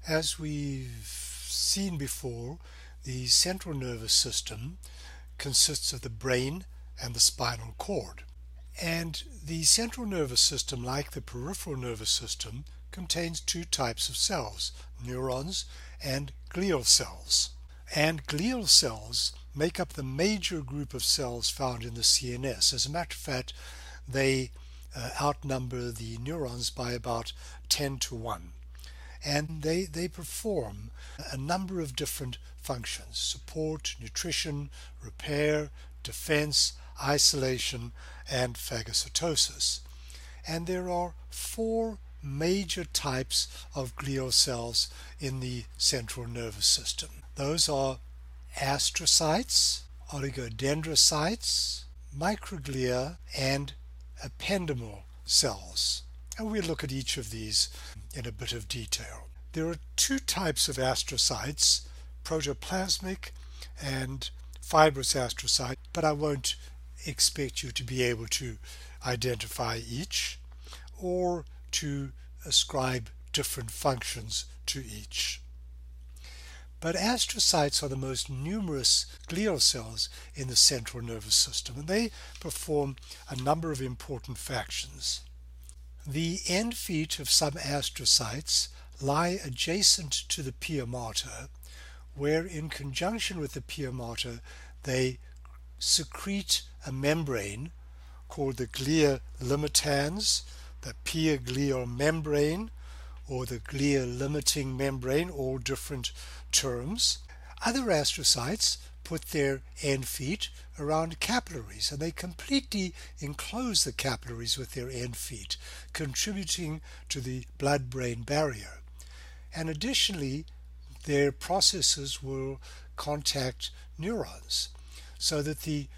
As we've seen before, the central nervous system consists of the brain and the spinal cord. And the central nervous system, like the peripheral nervous system, contains two types of cells, neurons and glial cells. And glial cells make up the major group of cells found in the CNS. As a matter of fact, they outnumber the neurons by about 10 to 1. And they perform a number of different functions: support, nutrition, repair, defense, isolation, and phagocytosis. And there are four major types of glial cells in the central nervous system. Those are astrocytes, oligodendrocytes, microglia, and ependymal cells. And we'll look at each of these in a bit of detail. There are two types of astrocytes, protoplasmic and fibrous astrocyte, but I won't expect you to be able to identify each or to ascribe different functions to each. But astrocytes are the most numerous glial cells in the central nervous system, and they perform a number of important functions. The end feet of some astrocytes lie adjacent to the pia mater, where in conjunction with the pia mater they secrete a membrane called the glia limitans, the pia glial membrane, or the glia limiting membrane, all different terms. Other astrocytes put their end feet around capillaries, and they completely enclose the capillaries with their end feet, contributing to the blood-brain barrier. And additionally, their processes will contact neurons, so that the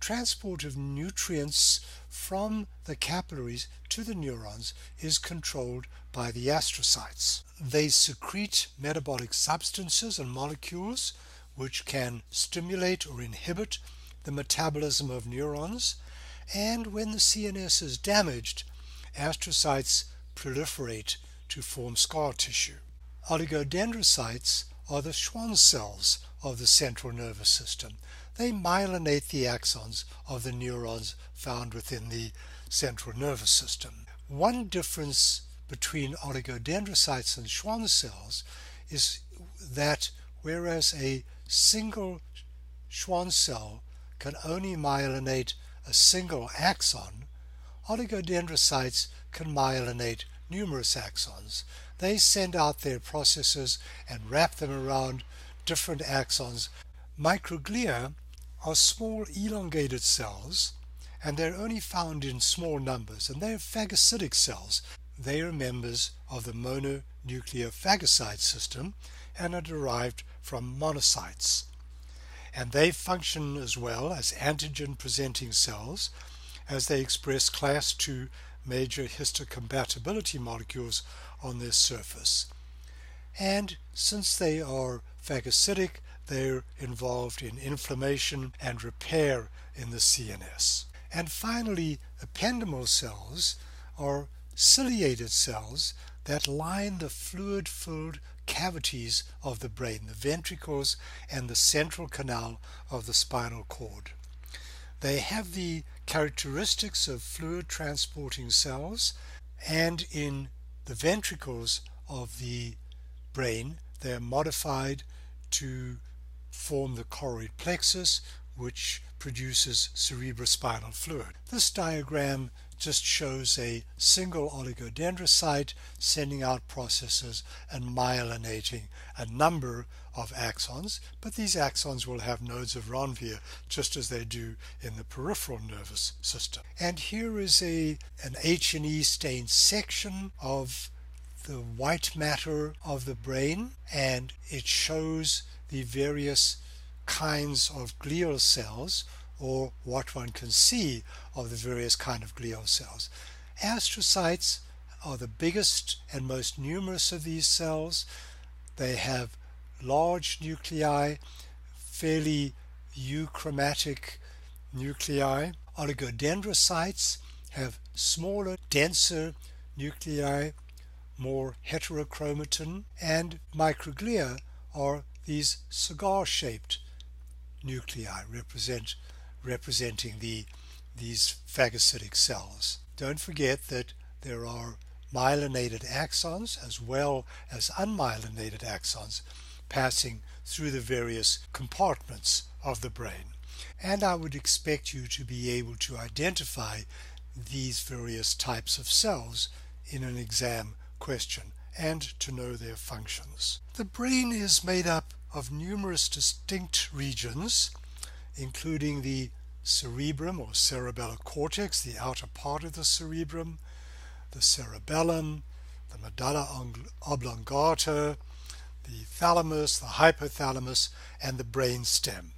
transport of nutrients from the capillaries to the neurons is controlled by the astrocytes. They secrete metabolic substances and molecules which can stimulate or inhibit the metabolism of neurons, and when the CNS is damaged, astrocytes proliferate to form scar tissue. Oligodendrocytes are the Schwann cells of the central nervous system. They myelinate the axons of the neurons found within the central nervous system. One difference between oligodendrocytes and Schwann cells is that whereas a single Schwann cell can only myelinate a single axon, oligodendrocytes can myelinate numerous axons. They send out their processes and wrap them around different axons. Microglia are small elongated cells, and they're only found in small numbers, and they're phagocytic cells. They are members of the mononucleophagocyte system and are derived from monocytes. And they function as well as antigen-presenting cells, as they express class II major histocompatibility molecules on their surface. And since they are phagocytic, they're involved in inflammation and repair in the CNS. And finally, ependymal cells are ciliated cells that line the fluid-filled cavities of the brain, the ventricles and the central canal of the spinal cord. They have the characteristics of fluid-transporting cells, and in the ventricles of the brain they are modified to form the choroid plexus, which produces cerebrospinal fluid. This diagram just shows a single oligodendrocyte sending out processes and myelinating a number of axons, but these axons will have nodes of Ranvier just as they do in the peripheral nervous system. And here is an H&E stained section of the white matter of the brain, and it shows the various kinds of glial cells, or what one can see of the various kind of glial cells. Astrocytes are the biggest and most numerous of these cells. They have large nuclei, fairly euchromatic nuclei. Oligodendrocytes have smaller, denser nuclei, more heterochromatin, and microglia are these cigar-shaped nuclei representing these phagocytic cells. Don't forget that there are myelinated axons as well as unmyelinated axons passing through the various compartments of the brain. And I would expect you to be able to identify these various types of cells in an exam question and to know their functions. The brain is made up of numerous distinct regions, including the cerebrum or cerebellar cortex, the outer part of the cerebrum, the cerebellum, the medulla oblongata, the thalamus, the hypothalamus, and the brain stem.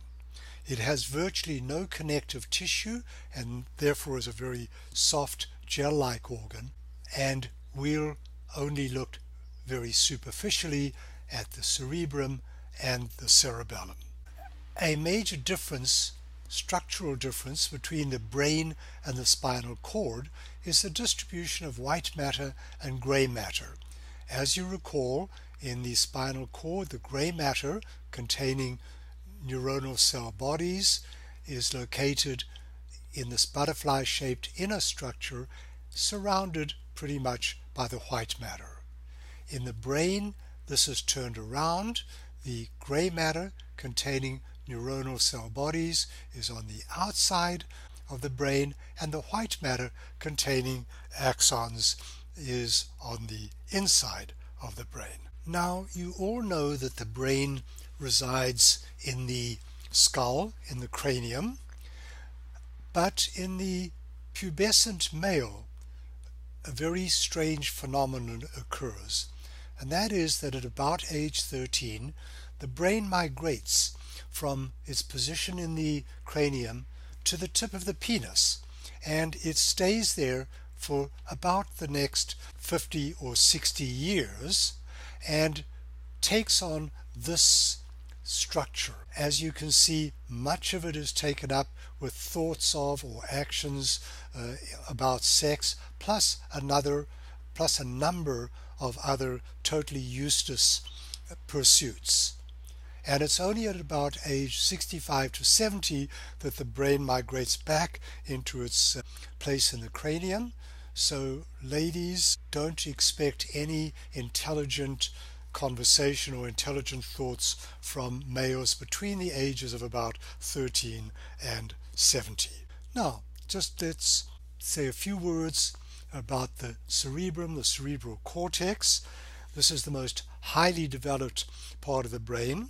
It has virtually no connective tissue and therefore is a very soft gel-like organ, and we'll only look very superficially at the cerebrum and the cerebellum. A major difference, structural difference between the brain and the spinal cord is the distribution of white matter and gray matter. As you recall, in the spinal cord, the gray matter containing neuronal cell bodies is located in this butterfly-shaped inner structure surrounded pretty much by the white matter. In the brain, this is turned around. The gray matter containing neuronal cell bodies is on the outside of the brain, and the white matter containing axons is on the inside of the brain. Now, you all know that the brain resides in the skull, in the cranium, but in the pubescent male, a very strange phenomenon occurs, and that is that at about age 13, the brain migrates from its position in the cranium to the tip of the penis, and it stays there for about the next 50 or 60 years and takes on this structure. As you can see, much of it is taken up with thoughts of or actions about sex, plus a number of other totally useless pursuits. And it's only at about age 65 to 70 that the brain migrates back into its place in the cranium. So ladies, don't expect any intelligent conversation or intelligent thoughts from males between the ages of about 13 and 70. Now, just let's say a few words about the cerebrum, the cerebral cortex. This is the most highly developed part of the brain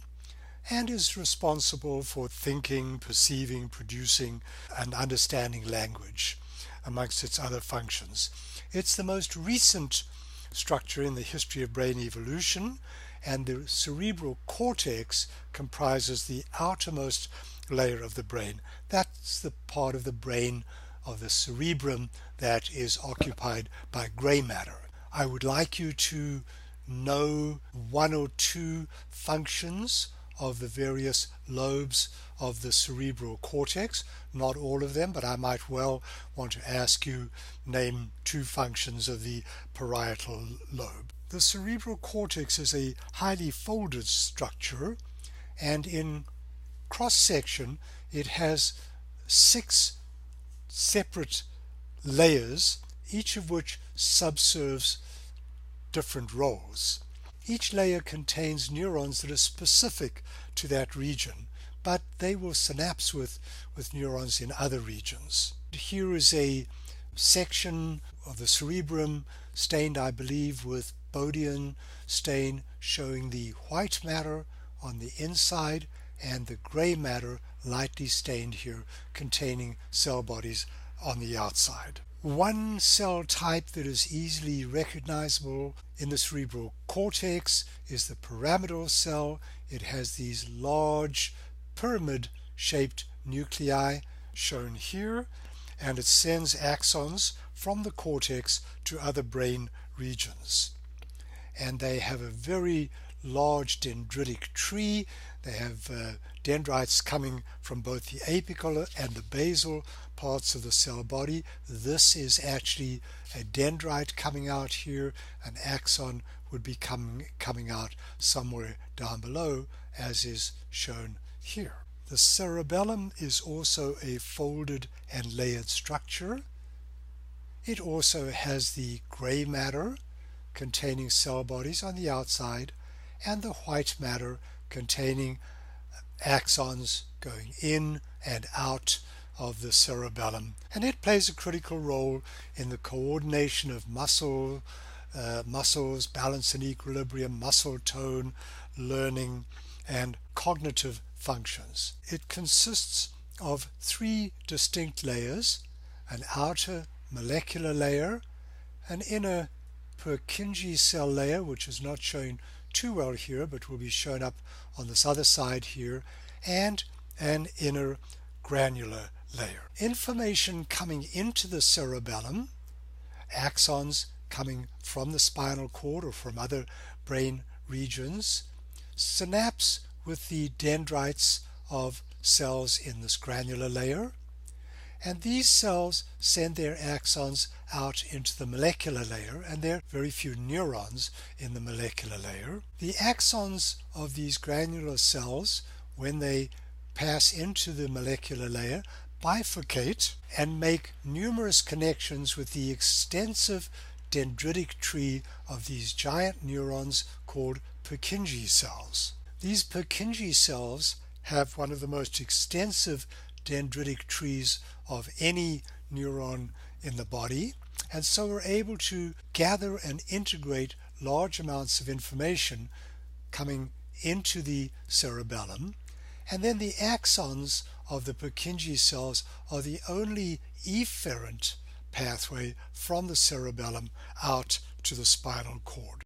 and is responsible for thinking, perceiving, producing, and understanding language, amongst its other functions. It's the most recent structure in the history of brain evolution, and the cerebral cortex comprises the outermost layer of the brain. That's the part of the brain of the cerebrum that is occupied by gray matter. I would like you to know one or two functions of the various lobes of the cerebral cortex, not all of them, but I might well want to ask you name two functions of the parietal lobe. The cerebral cortex is a highly folded structure, and in cross-section it has 6 separate layers, each of which subserves different roles. Each layer contains neurons that are specific to that region, but they will synapse with neurons in other regions. Here is a section of the cerebrum stained, I believe, with Bodian stain, showing the white matter on the inside and the gray matter lightly stained here, containing cell bodies on the outside. One cell type that is easily recognizable in the cerebral cortex is the pyramidal cell. It has these large pyramid-shaped nuclei shown here, and it sends axons from the cortex to other brain regions. and they have a very large dendritic tree. They have dendrites coming from both the apical and the basal parts of the cell body. This is actually a dendrite coming out here. An axon would be coming out somewhere down below, as is shown here. The cerebellum is also a folded and layered structure. It also has the gray matter containing cell bodies on the outside, and the white matter containing axons going in and out of the cerebellum, and it plays a critical role in the coordination of muscles, balance and equilibrium, muscle tone, learning, and cognitive functions. It consists of three distinct layers: an outer molecular layer, an inner Purkinje cell layer, which is not shown too well here but will be shown up on this other side here, and an inner granular layer. Information coming into the cerebellum, axons coming from the spinal cord or from other brain regions, synapse with the dendrites of cells in this granular layer, and these cells send their axons out into the molecular layer, and there are very few neurons in the molecular layer. The axons of these granular cells, when they pass into the molecular layer, bifurcate and make numerous connections with the extensive dendritic tree of these giant neurons called Purkinje cells. These Purkinje cells have one of the most extensive dendritic trees of any neuron in the body, and so we're able to gather and integrate large amounts of information coming into the cerebellum. And then the axons of the Purkinje cells are the only efferent pathway from the cerebellum out to the spinal cord.